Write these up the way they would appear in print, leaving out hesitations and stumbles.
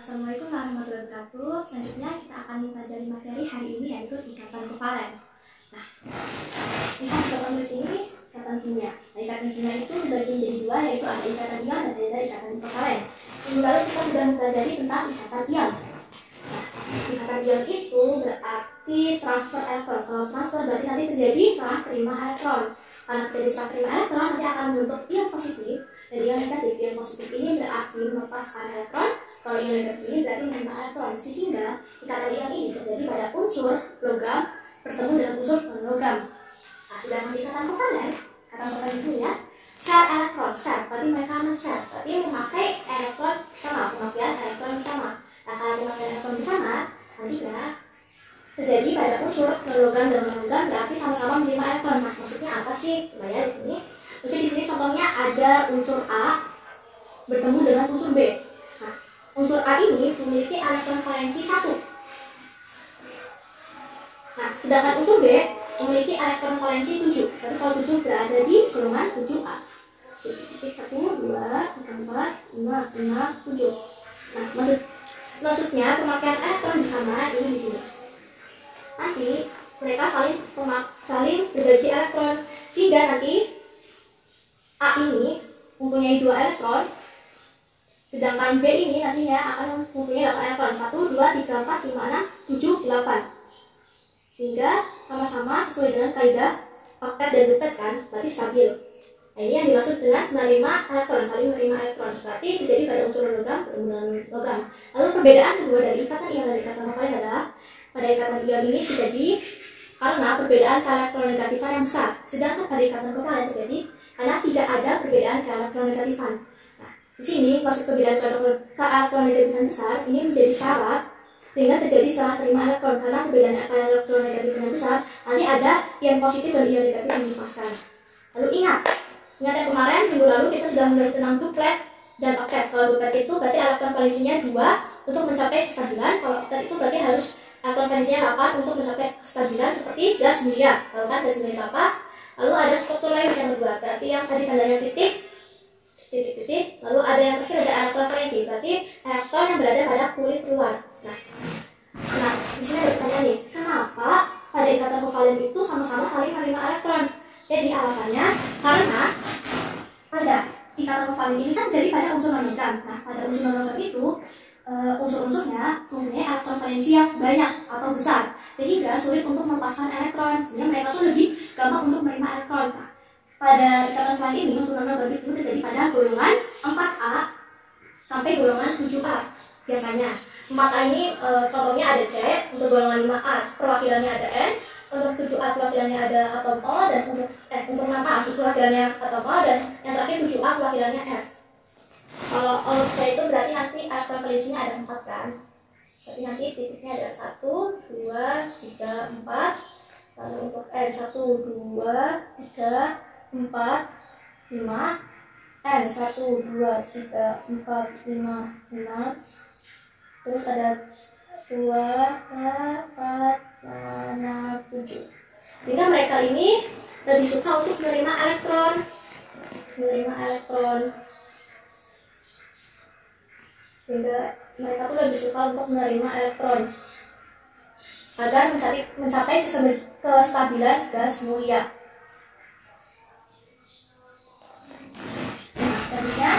Assalamualaikum warahmatullahi wabarakatuh. Selanjutnya kita akan mempelajari materi hari ini, yaitu ikatan kovalen. Nah, kita akan di sini ikatan kimia. Nah, ikatan kimia itu dibagi menjadi dua, yaitu ada ikatan ion dan ada ikatan kovalen. Minggu lalu kita sudah mempelajari tentang ikatan ion. Nah, ikatan ion itu berarti transfer elektron. Kalau transfer berarti nanti terjadi serah terima elektron. Karena terjadi serah terima elektron, nanti akan membentuk ion positif dan ion negatif. Ion positif ini berarti melepaskan elektron. Kalau ion negatif ini berarti menerima elektron, sehingga ikatan ion ini terjadi pada unsur logam bertemu dengan unsur non-logam. Nah, sedangkan ikatan kovalen di sini ya, sel elektron, sel berarti mereka sel, berarti memakai elektron sama, pemakaian elektron bersama. Nah, kalau pemakaian elektron bersama, nanti ya terjadi pada unsur non-logam dan non-logam berarti sama-sama menerima elektron. Nah, maksudnya apa sih? Coba ya di sini. Maksudnya di sini contohnya ada unsur A bertemu dengan unsur B. Nah, unsur A ini memiliki elektron valensi 1. Nah, sedangkan unsur B memiliki elektron valensi 7. Berarti kalau 7 berada di golongan 7A. Titik 1, 2, 3, 4, 5, 6, 7. Nah, maksudnya pemakaian elektron bersama ini di sini. Nanti mereka saling berbagi elektron, sehingga nanti A ini mempunyai 2 elektron, sedangkan B ini nantinya akan mempunyai 8 elektron. 1, 2, 3, 4, 5, 6, 7, 8. Sehingga sama-sama sesuai dengan kaidah oktet dan duplet kan, berarti stabil. Nah, ini yang dimaksud dengan menerima elektron, saling menerima elektron. Berarti terjadi pada unsur logam bertemu dengan logam. Lalu perbedaan kedua dari ikatan ion dan ikatan kovalen adalah pada ikatan ion ini terjadi karena perbedaan keelektronegatifan yang besar, sedangkan pada ikatan kovalen terjadi karena tidak ada perbedaan keelektronegatifan. Nah, di sini maksud perbedaan keelektronegatifan besar ini menjadi syarat sehingga terjadi serah terima elektron. Karena perbedaan elektronegatifan yang besar, nanti ada ion positif dan ion negatif yang dilepaskan. Lalu ingat yang kemarin minggu lalu kita sudah mulai tentang duplet dan oktet. Kalau duplet itu berarti elektron valensinya 2 untuk mencapai kestabilan. Kalau oktet itu berarti harus elektron valensinya 8 untuk mencapai kestabilan seperti gas mulia. Kalau kan gas mulia apa? Lalu ada struktur lain yang kedua, berarti yang tadi tandanya titik, lalu ada yang terakhir ada elektron valensi, berarti elektron yang berada pada kulit luar. Nah, di sini ada pertanyaan nih, kenapa pada ikatan kovalen itu sama-sama saling menerima elektron? Jadi alasannya karena pada ikatan kovalen ini kan jadi pada unsur non-logam. Nah, pada unsur non-logam itu unsur-unsurnya mempunyai elektron valensi yang banyak atau besar, sehingga sulit untuk melepaskan elektron, sehingga mereka tuh lebih gampang untuk menerima elektron. Nah, pada ikatan kovalen ini unsur non-logam itu terjadi pada golongan 4A sampai golongan 7A biasanya. 4A ini contohnya ada C, untuk golongan 5A perwakilannya ada N, untuk 7A perwakilannya ada atom O, dan untuk 6A perwakilannya atom O, dan yang terakhir 7A perwakilannya F. Kalau C itu berarti nanti elektron valensinya ada 4 kan, berarti nanti titiknya ada 1, 2, 3, 4. Lalu untuk N 1, 2, 3, 4, 5. N 1, 2, 3, 4, 5, 6. Terus ada 2, 4, 6, 7. Sehingga mereka ini lebih suka untuk menerima elektron. Sehingga mereka tuh lebih suka untuk menerima elektron agar mencapai kestabilan gas mulia. Nah, selanjutnya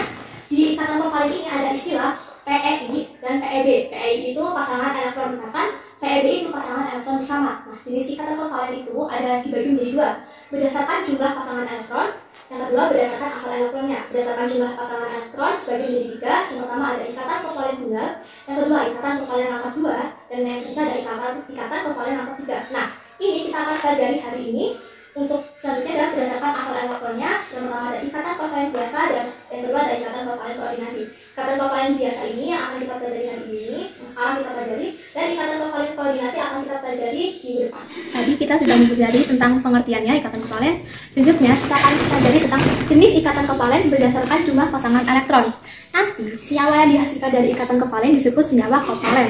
di ikatan kovalen ini ada istilah PEI dan PEB. PEI itu pasangan elektron ikatan, PEB itu pasangan elektron bersama. Nah, jenis ikatan kovalen itu ada dibagi menjadi 2 berdasarkan jumlah pasangan elektron. Yang kedua berdasarkan asal elektronnya. Berdasarkan jumlah pasangan elektron dibagi menjadi 3. Yang pertama ada ikatan kovalen tunggal, yang kedua ikatan kovalen rangkap 2, dan yang ketiga ada ikatan kovalen rangkap 3. Nah, ini kita akan pelajari hari ini. Untuk selanjutnya adalah berdasarkan asal elektronnya. Yang pertama ada ikatan kovalen biasa, dan yang kedua ada ikatan kovalen koordinasi. Ikatan kovalen biasa ini yang akan kita pelajari hari ini, yang sekarang kita pelajari, dan ikatan kovalen koordinasi akan kita pelajari minggu depan. Tadi kita sudah mempelajari tentang pengertiannya ikatan kovalen. Selanjutnya kita akan pelajari tentang jenis ikatan kovalen berdasarkan jumlah pasangan elektron. Nanti senyawa yang dihasilkan dari ikatan kovalen disebut senyawa kovalen.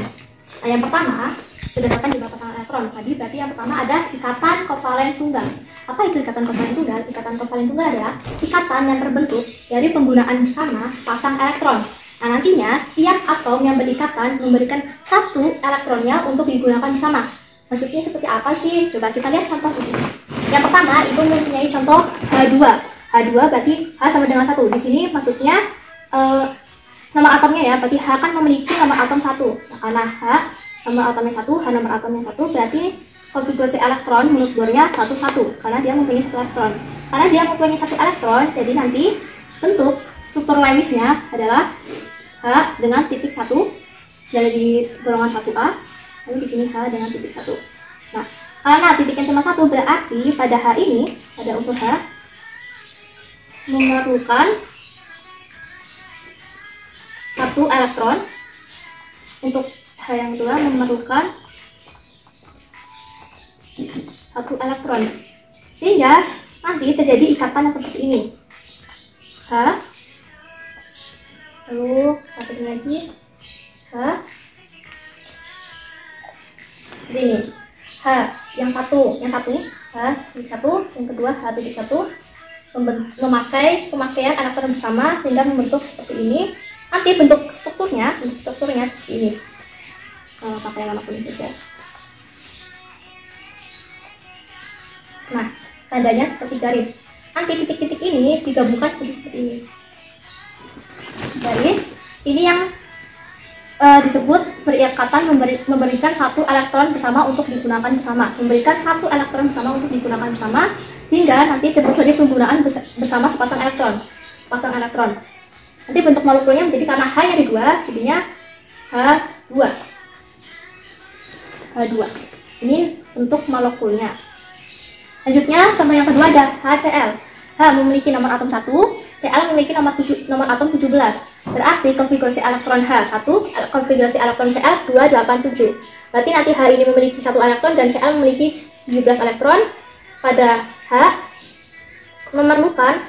Nah, yang pertama berdasarkan jumlah pasangan elektron. Tadi berarti yang pertama ada ikatan kovalen tunggal. Apa itu ikatan kovalen tunggal? Ikatan kovalen tunggal adalah ikatan yang terbentuk dari penggunaan bersama sepasang elektron. Nah, nantinya setiap atom yang berikatan memberikan satu elektronnya untuk digunakan bersama. Maksudnya seperti apa sih? Coba kita lihat contoh di sini. Yang pertama, Ibu mempunyai contoh H2. H2 berarti H sama dengan 1. Di sini maksudnya nomor atomnya ya, berarti H kan memiliki nomor atom 1. Nah, karena H nomor atomnya 1, H nomor atomnya 1, berarti konfigurasi elektron menurut Bohrnya 1, 1. Karena dia mempunyai 1 elektron. Karena dia mempunyai 1 elektron, jadi nanti bentuk struktur Lewisnya adalah H dengan titik 1 dari golongan 1A, lalu di sini H dengan titik 1. Nah, karena titiknya cuma 1 berarti pada H ini, pada unsur H memerlukan 1 elektron. Untuk H yang kedua memerlukan 1 elektron. Sehingga nanti terjadi ikatan yang seperti ini. H, lalu satu lagi H, seperti ini. H yang satu H titik 1, yang kedua H titik 1, memakai pemakaian elektron bersama sehingga membentuk seperti ini. Nanti bentuk strukturnya seperti ini. Kalau pakai warna kuning saja. Nah, tandanya seperti garis. Nanti titik-titik ini digabungkan jadi seperti ini. Garis ini yang disebut berikatan memberikan 1 elektron bersama untuk digunakan bersama. Memberikan 1 elektron bersama untuk digunakan bersama sehingga nanti terjadi penggunaan bersama sepasang elektron. Nanti bentuk molekulnya menjadi karena H yang ada 2, jadinya H2. Ini bentuk molekulnya. Lanjutnya contoh yang kedua ada HCl. H memiliki nomor atom 1, Cl memiliki nomor atom 17. Berarti konfigurasi elektron H1, konfigurasi elektron Cl 287. Berarti nanti H ini memiliki 1 elektron dan Cl memiliki 17 elektron. Pada H memerlukan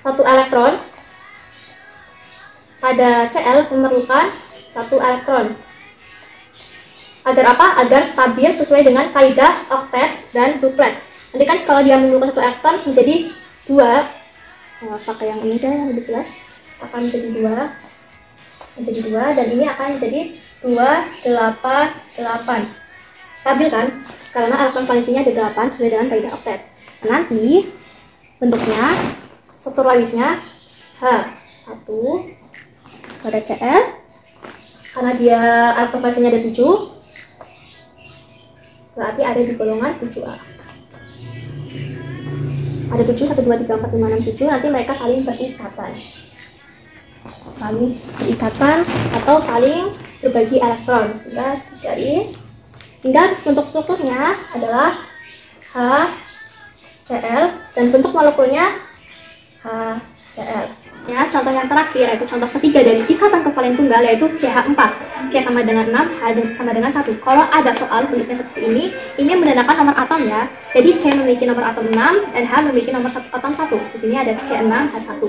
1 elektron. Pada Cl memerlukan 1 elektron. Agar apa? Agar stabil sesuai dengan kaidah oktet dan duplet. Nanti kan kalau dia memerlukan 1 elektron menjadi 2. Pakai yang ini aja yang lebih jelas. Akan menjadi 2 dan ini akan menjadi 288. Stabil kan? Karena elektron valensinya ada 8 sesuai dengan kaidah oktet. Nanti bentuknya, struktur Lewisnya H1 pada Cl, karena dia elektron valensinya ada 7, berarti ada di golongan 7A. Ada 7, 1, 2, 3, 4, 5, 6, 7. Nanti mereka saling berikatan. Atau saling berbagi elektron. Sehingga garis. Hingga bentuk strukturnya adalah HCl dan bentuk molekulnya HCl. Ya, contoh yang terakhir yaitu contoh ketiga dari ikatan kovalen tunggal yaitu CH4. C sama dengan 6, H sama dengan 1. Kalau ada soal bentuknya seperti ini menandakan nomor atom ya. Jadi C memiliki nomor atom 6 dan H memiliki nomor atom 1. Di sini ada C6, H1.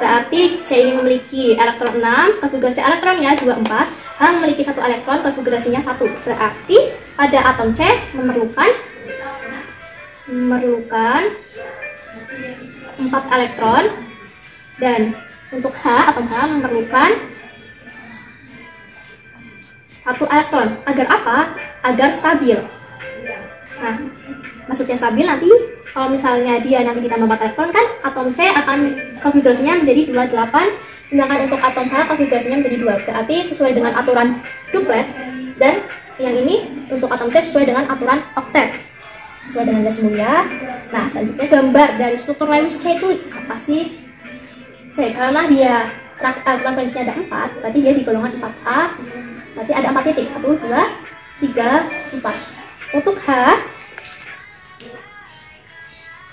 Berarti C ini memiliki elektron 6, konfigurasi elektronnya 24. H memiliki 1 elektron, konfigurasinya 1. Berarti pada atom C memerlukan 4 elektron. Dan untuk H atau H memerlukan 1 elektron. Agar apa? Agar stabil. Nah, maksudnya stabil nanti kalau misalnya dia nanti ditambah 4 elektron kan atom C akan konfigurasinya menjadi 28. Sedangkan untuk atom H konfigurasinya menjadi 2. Berarti sesuai dengan aturan duplet. Dan yang ini untuk atom C sesuai dengan aturan oktet. Sesuai dengan gas mulia. Nah, selanjutnya gambar dari struktur Lewis C itu apa sih? C, karena dia elektron valensinya ada 4, berarti dia di golongan 4A. Berarti ada 4 titik, 1, 2, 3, 4. Untuk H,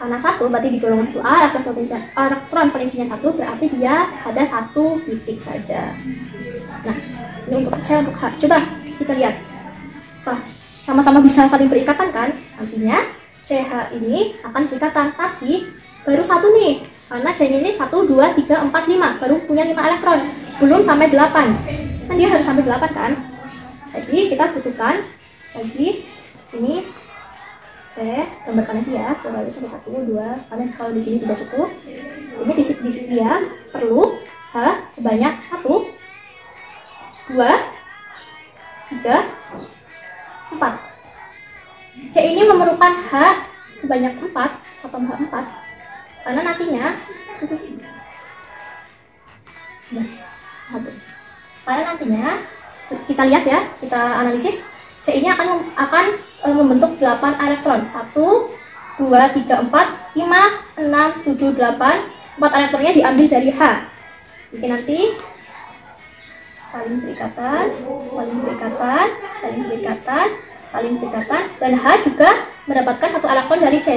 karena 1 berarti di golongan 1A, elektron valensinya 1, berarti dia ada 1 titik saja. Nah, ini untuk C, untuk H. Coba kita lihat. Wah, sama-sama bisa saling berikatan kan? Artinya CH ini akan berikatan, tapi baru 1 nih. Karena C ini 1, 2, 3, 4, 5 baru punya 5 elektron, belum sampai 8. Kan dia harus sampai 8 kan? Jadi kita butuhkan lagi sini 1, gambarkan lagi ya, 2 kali sampai 1, 2, karena kalau di sini tidak cukup, ini di sini dia perlu H sebanyak 1, 2, 3, 4. C ini memerlukan H sebanyak 4 atau H 4 karena nantinya karena nantinya kita lihat ya, kita analisis C ini akan membentuk 8 elektron. 1, 2, 3, 4, 5, 6, 7, 8. 4 elektronnya diambil dari H. Jadi nanti saling berikatan, saling berikatan, saling berikatan, saling berikatan, dan H juga mendapatkan 1 elektron dari C,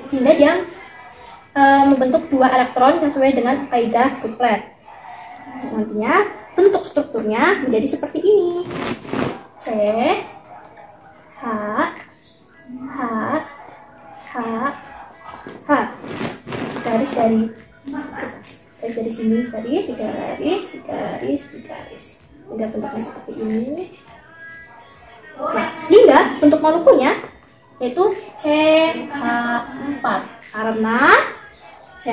sehingga dia membentuk 2 elektron yang sesuai dengan kaidah kuplet. Nantinya bentuk strukturnya menjadi seperti ini: C, H, H, H, H. Garis dari sini, garis, hingga bentuknya seperti ini. Nah, sehingga bentuk molekulnya yaitu CH4 karena C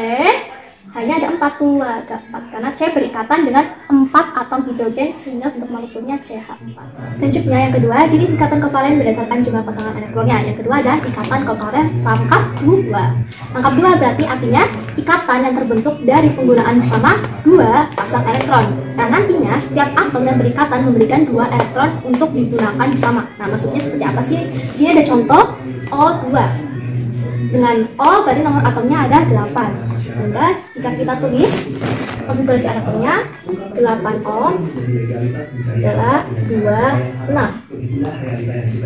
hanya ada 4 karena C berikatan dengan 4 atom hidrogen sehingga bentuk molekulnya CH4. Selanjutnya yang kedua, jenis ikatan kovalen berdasarkan jumlah pasangan elektronnya. Yang kedua ada ikatan kovalen rangkap 2. Rangkap 2 berarti artinya ikatan yang terbentuk dari penggunaan bersama 2 pasang elektron. Nah, nantinya setiap atom yang berikatan memberikan 2 elektron untuk digunakan bersama. Nah, maksudnya seperti apa sih? Di sini ada contoh O2. Dengan O berarti nomor atomnya ada 8. Sehingga jika kita tulis konfigurasi elektronnya 8O adalah 26.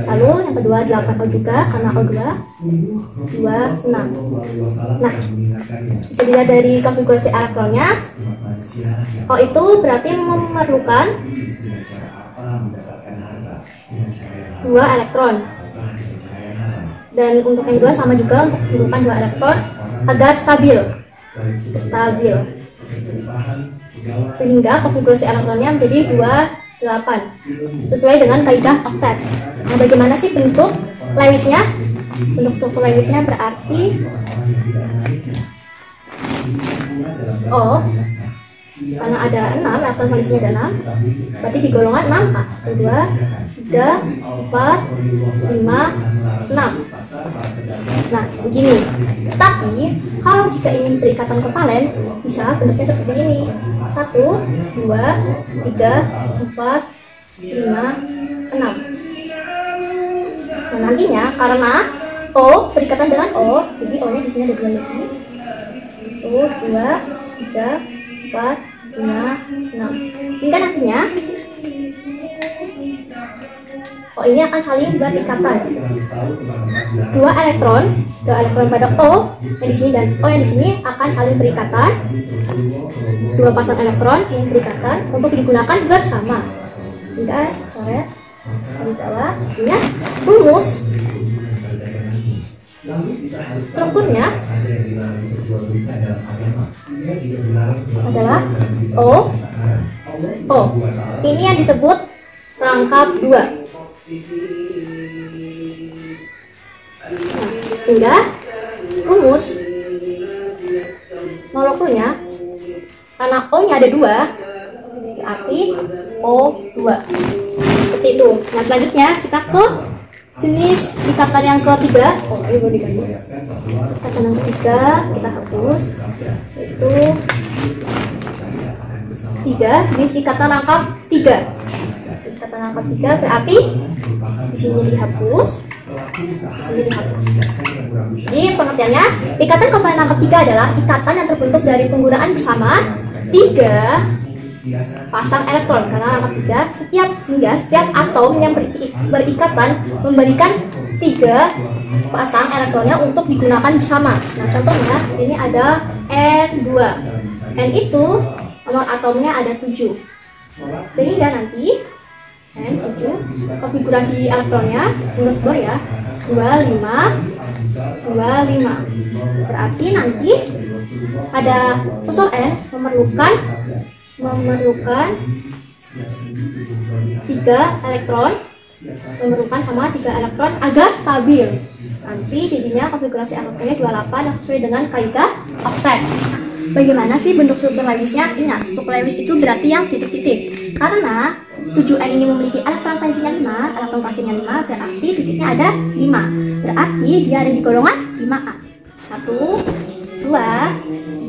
Lalu yang kedua 8O juga karena O2 26. Nah, jika dilihat dari konfigurasi elektronnya, O itu berarti memerlukan 2 elektron. Dan untuk yang kedua sama juga, untuk memerlukan 2 elektron agar stabil, sehingga konfigurasi elektronnya menjadi 28 sesuai dengan kaidah oktet. Nah, bagaimana sih bentuk Lewisnya? Bentuk struktur Lewisnya berarti O karena ada 6, elektron valensnya ada 6, berarti di golongan 6 A. 2, 3, 4, 5, 6. Nah, begini. Tapi kalau jika ingin berikatan kovalen, bisa bentuknya seperti ini: 1, 2, 3, 4, 5, 6. Nah, nantinya karena O berikatan dengan O, jadi O nya di sini ada 2 lagi. 1, 2, 3, 4, 5, 6. Sehingga nantinya O ini akan saling berikatan. 2 elektron pada O yang di sini dan O yang di sini akan saling berikatan. 2 pasang elektron saling berikatan untuk digunakan bersama. Hingga coret di bawah, artinya rumus strukturnya adalah O. Ini yang disebut rangkap 2. Nah, sehingga rumus molekulnya karena O-nya ada 2 berarti O2 seperti itu. Nah, selanjutnya kita ke jenis ikatan yang ketiga. Ikatan yang ketiga kita hapus, yaitu 3, jenis ikatan rangkap 3. Ikatan rangkap 3 berarti di sini dihapus, di sini dihapus. Jadi pengertiannya, ikatan kovalen rangkap 3 adalah ikatan yang terbentuk dari penggunaan bersama 3 pasang elektron. Karena rangkap 3 sehingga setiap atom yang berikatan memberikan 3 pasang elektronnya untuk digunakan bersama. Nah, contohnya ini ada N2. N itu nomor atomnya ada 7. Sehingga nanti N7 konfigurasi elektronnya menurut Bohr ya 25. Berarti nanti ada unsur N memerlukan 3 elektron memerlukan sama 3 elektron agar stabil. Nanti jadinya konfigurasi elektronnya 28 yang sesuai dengan kaidah oktet. Bagaimana sih bentuk struktur Lewisnya? Ingat, struktur Lewis itu berarti yang titik-titik. Karena 7N ini memiliki elektron valensinya 5, elektron terakhirnya 5, berarti titiknya ada 5. Berarti dia ada di golongan 5A. 1, 2,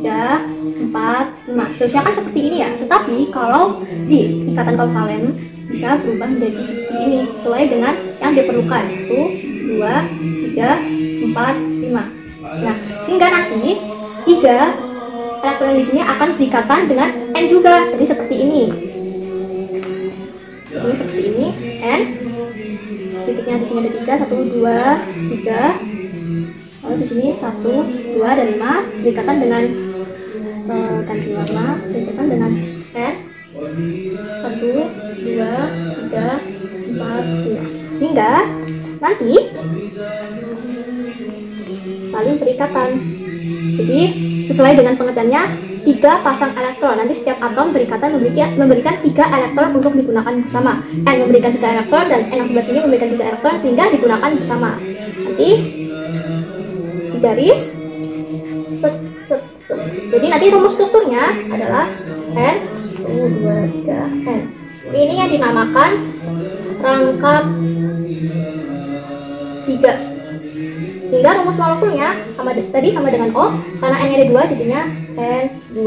3, 4, 5. Seterusnya kan seperti ini ya. Tetapi kalau di ikatan kovalen bisa berubah menjadi seperti ini sesuai dengan yang diperlukan. 1, 2, 3, 4, 5. Nah, sehingga nanti 3 elektron di sini akan berikatan dengan N juga. Jadi seperti ini. Jadi seperti ini, N. Titiknya di sini ada 3, 1, 2, 3. Lalu di sini 1, 2, dan 5 berikatan dengan ganti warna, berikatan dengan N. 1, 2, 3, 4, 5. Sehingga nanti saling berikatan. Jadi sesuai dengan pengertiannya 3 pasang elektron. Nanti setiap atom berikatan memberikan 3 elektron untuk digunakan bersama. N memberikan 3 elektron dan N yang sebelah sini memberikan 3 elektron sehingga digunakan bersama. Nanti di garis Jadi nanti rumus strukturnya adalah N 1, 2, 3 N. Ini yang dinamakan rangkap 3. Sehingga rumus molekulnya tadi sama dengan O, karena N-nya ada 2 jadinya N2.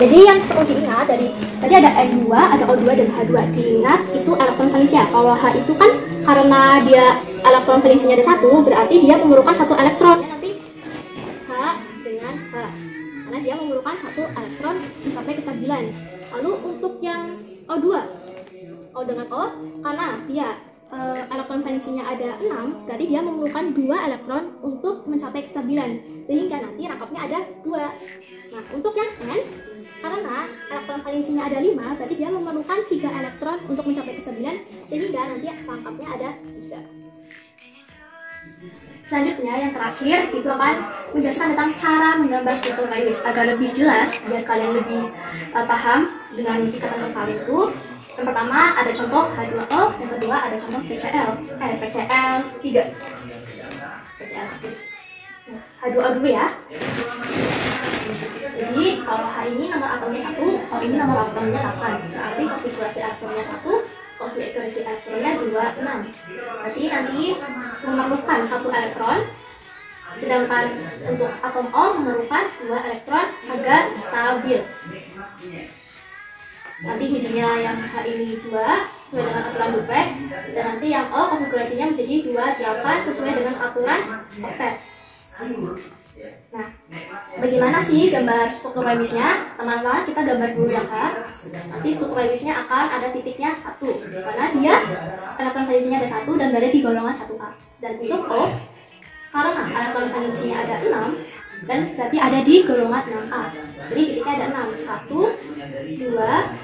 Jadi yang perlu diingat tadi ada N2, ada O2 dan H2. Diingat itu elektron valensinya. Kalau H itu kan karena dia elektron valensinya ada 1, berarti dia memerlukan 1 elektron. Nanti H dengan H. Karena dia memerlukan 1 elektron sampai kestabilan. Lalu untuk yang O2, O dengan O, karena dia elektron valensinya ada 6, berarti dia memerlukan 2 elektron untuk mencapai kestabilan, sehingga nanti rangkapnya ada 2. Nah, untuk yang N, karena elektron valensinya ada 5, berarti dia memerlukan 3 elektron untuk mencapai kestabilan, sehingga nanti rangkapnya ada 3. Selanjutnya, yang terakhir, itu akan menjelaskan tentang cara menggambar struktur Lewis agar lebih jelas, biar kalian lebih paham dengan ikatan kovalen itu. Yang pertama ada contoh H2O, yang kedua ada contoh PCl 3. PCl. Nah, H2O dulu ya. Jadi kalau H ini nomor atomnya 1, O ini nomor atomnya 8. Berarti konfigurasi atomnya 1, konfigurasi elektronnya 2, 6. Berarti nanti memerlukan 1 elektron, sedangkan untuk atom O memerlukan 2 elektron agar stabil. Nanti jadinya yang H ini 2 sesuai dengan aturan Dupre, dan nanti yang O konfigurasinya menjadi 2, 8 sesuai dengan aturan oktet. Nah, bagaimana sih gambar struktur Lewisnya? Teman-teman, kita gambar dulu yang H. Nanti struktur Lewisnya akan ada titiknya 1, karena dia elektron valensinya ada 1 dan berada di golongan 1A. Dan untuk O, karena elektron valensinya ada 6, dan berarti ada di golongan 6A. Jadi titiknya ada 6, 1, 2,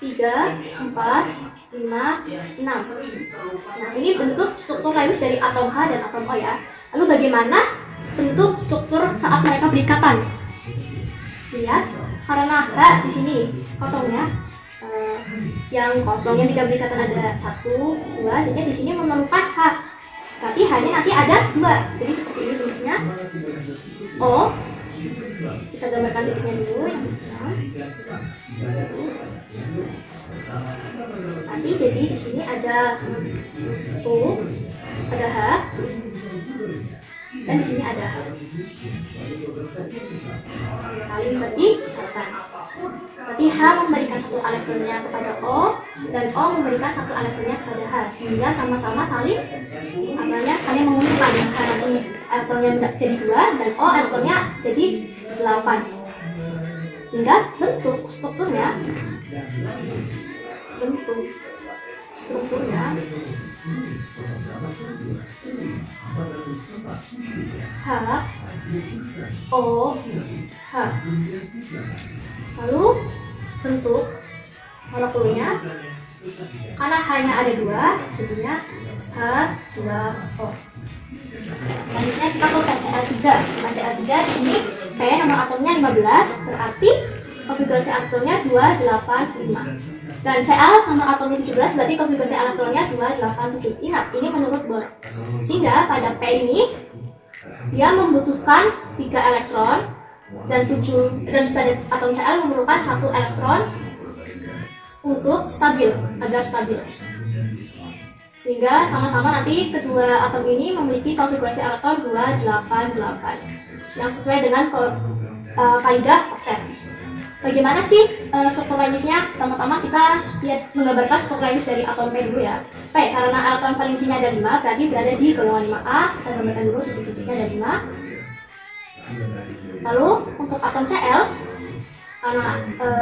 3, 4, 5, 6. Nah, ini bentuk struktur Lewis dari atom H dan atom O ya. Lalu bagaimana bentuk struktur saat mereka berikatan? Lihat, karena H di sini kosongnya, yang kosong yang tidak berikatan ada 1, 2, sehingga di sini memerlukan H. Berarti H-nya nanti ada 2. Jadi seperti ini bentuknya. O, kita gambarkan titiknya dulu yang nanti jadi di sini ada O, ada H, dan di sini ada H. Saling berikatan. Berarti H memberikan 1 elektronnya kepada O, dan O memberikan 1 elektronnya kepada H, sehingga sama-sama saling saling mengumpulkan. H nanti elektronnya jadi 2 dan O elektronnya jadi 8. Sehingga bentuk strukturnya H, O, H. Lalu bentuk molekulnya, karena H-nya ada 2, jadinya H2O. Selanjutnya kita ke PCl3. PCl3 di sini P nomor atomnya 15, berarti konfigurasi elektronnya 285. Dan Cl nomor atomnya 17 berarti konfigurasi elektronnya 287. Ingat, ini menurut Bohr. Sehingga pada P ini dia membutuhkan 3 elektron dan pada atom Cl memerlukan 1 elektron untuk stabil, agar stabil. Sehingga sama-sama nanti kedua atom ini memiliki konfigurasi elektron 288 yang sesuai dengan kaidah oktet. Bagaimana sih struktur lemnisnya? Pertama-tama kita lihat menggambarkan struktur lemnis dari atom P dulu ya. P, karena elektron valensinya ada 5, berarti berada di golongan 5A. Kita gambarkan dulu titik-titiknya ada 5. Lalu untuk atom Cl, karena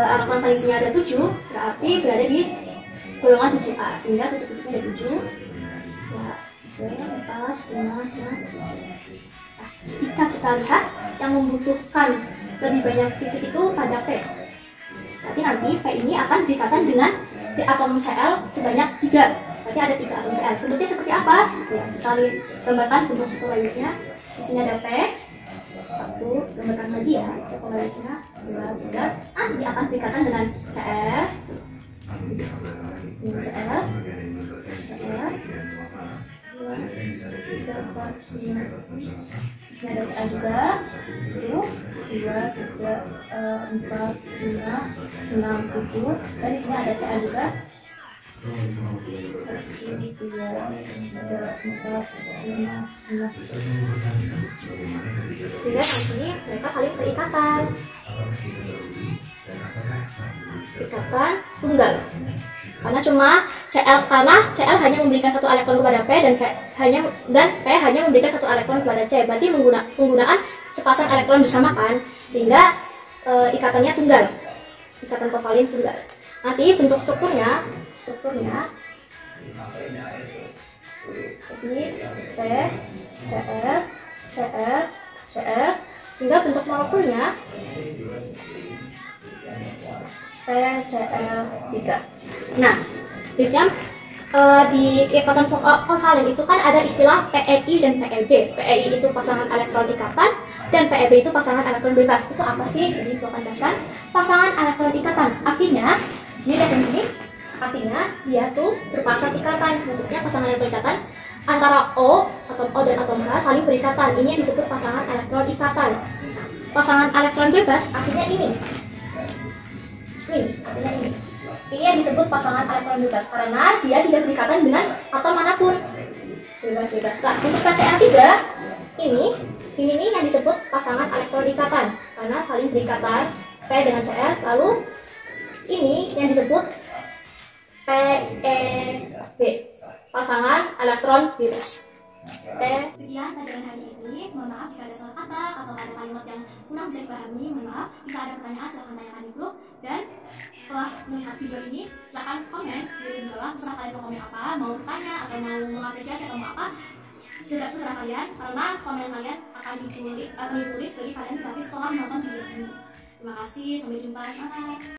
elektron valensinya ada 7, berarti berada di golongan 7A. Sehingga titik-titiknya ada 7. Ya, 2, 4, 5, 7. Jika kita lihat yang membutuhkan lebih banyak titik itu pada P, berarti nanti P ini akan berikatan dengan atom Cl sebanyak 3. Berarti ada 3 atom Cl. Bentuknya seperti apa? Ya, kita gambarkan bentuk struktur lemnisnya. Di sini ada P. 1, gambarkan lagi ya struktur lemnisnya. 2, 3. Nanti akan berikatan dengan Cl. Ini Cl. Cl. 2, 3, 4, 5. Di sini ada Cl juga. 1, 2, 3, 4, 5, 6, 7. Dan di sini ada Cl juga. 1, 2, 3, 4, 5, 6. Sehingga nanti mereka saling berikatan. Ikatan tunggal. Karena Cl hanya memberikan 1 elektron kepada P dan P hanya memberikan 1 elektron kepada C. Berarti penggunaan sepasang elektron bersama kan, sehingga ikatannya tunggal, ikatan kovalin tunggal. Nanti bentuk strukturnya jadi P, Cl, Cl, Cl, sehingga bentuk molekulnya PCl3. Nah, di ikatan kovalen itu kan ada istilah PEI dan PEB. PEI itu pasangan elektron ikatan dan PEB itu pasangan elektron bebas. Itu apa sih? Jadi saya akan jelaskan. Pasangan elektron ikatan artinya, sini lihat ini, artinya dia tuh berpasang ikatan. Maksudnya pasangan elektron ikatan antara atom O dan atom H saling berikatan. Ini yang disebut pasangan elektron ikatan. Pasangan elektron bebas artinya ini. Artinya ini. Ini yang disebut pasangan elektron bebas karena dia tidak berikatan dengan atom manapun. Bebas-bebas. Nah, untuk KCl3 ini yang disebut pasangan elektron ikatan karena saling berikatan P dengan Cl. Lalu ini yang disebut PEB, pasangan elektron bebas. Sekian pelajaran hari ini. Mohon maaf jika ada salah kata atau ada kalimat yang kurang bisa dipahami. Mohon maaf. Jika ada pertanyaan silahkan tanyakan di grup. Dan setelah melihat video ini silahkan komen di bawah. Terserah kalian mau komen apa, mau bertanya atau mau mengapresiasi atau mau apa. Tidak terserah kalian karena komen kalian akan ditulis bagi kalian gratis setelah menonton video ini. Terima kasih. Sampai jumpa. Semangat.